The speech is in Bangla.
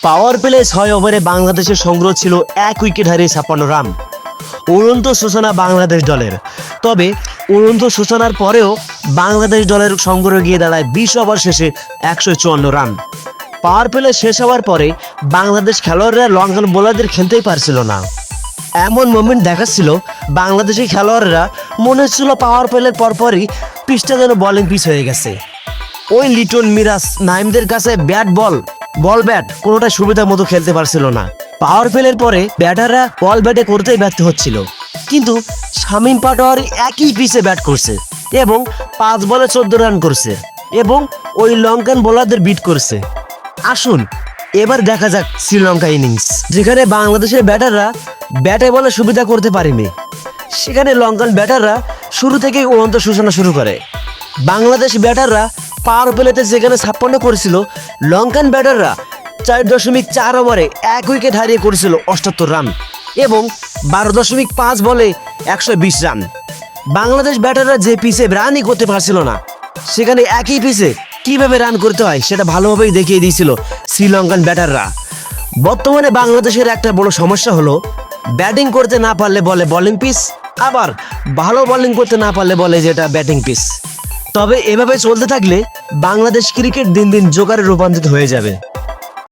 পাওয়ার প্লে 6 ওভারে বাংলাদেশের সংগ্রহ ছিল 1 উইকেট হারিয়ে 56 রান। উড়ন্ত সূচনা বাংলাদেশ দলের। তবে উড়ন্ত সূচনার পরেও বাংলাদেশ দলের সংগ্রহ গিয়ে দাঁড়ায় 20 ওভার শেষে 154 রান। পাওয়ার প্লে শেষ হওয়ার পরে বাংলাদেশ খেলোয়াড়রা লঙ্কান বোলারদের খেলতেই পারছিল না। এমন মোমেন্ট দেখাচ্ছিল বাংলাদেশি খেলোয়াড়রা, মনে হচ্ছিল পাওয়ার প্লের পরপরই পিচটা যেন বোলিং পিচ হয়ে গেছে। ওই লিটন, মিরাজ, নাইমদের কাছে বল ব্যাট কোনোটা সুবিধা মতো খেলতে পারছিল না। পাওয়ার প্লের পরে ব্যাটাররা বল ব্যাটে করতেই ব্যর্থ হচ্ছিল। কিন্তু শামীম পাটোয়ারি একই পিচে ব্যাট করছে এবং 5 বলে 14 রান করছে এবং ওই লঙ্কান বোলারদের বিট করছে। আসুন এবার দেখা যাক শ্রীলঙ্কা ইনিংস, যেখানে বাংলাদেশের ব্যাটাররা ব্যাটে বলে সুবিধা করতে পারেনি। সেখানে লঙ্কান ব্যাটাররা শুরু থেকেই উড়ন্ত সূচনা শুরু করে। বাংলাদেশ ব্যাটাররা পাওয়ার প্লেতে যেখানে 56 করেছিল, লঙ্কান ব্যাটাররা 4.4 ওভারে 1 উইকেট হারিয়ে করেছিল 78 রান এবং 12.5 বলে 120 রান। বাংলাদেশ ব্যাটাররা যে পিচে রানই করতে পারছিল না, সেখানে একই পিচে কিভাবে রান করতে হয় সেটা ভালোভাবেই দেখিয়ে দিয়েছিল শ্রীলঙ্কান ব্যাটাররা। বর্তমানে বাংলাদেশের একটা বড় সমস্যা হলো, ব্যাটিং করতে না পারলে বলে বোলিং পিচ, আবার ভালো বোলিং করতে না পারলে বলে যেটা ব্যাটিং পিচ। তবে এভাবে চলতে থাকলে বাংলাদেশ ক্রিকেট দিন দিন জোকারে রূপান্তরিত হয়ে যাবে।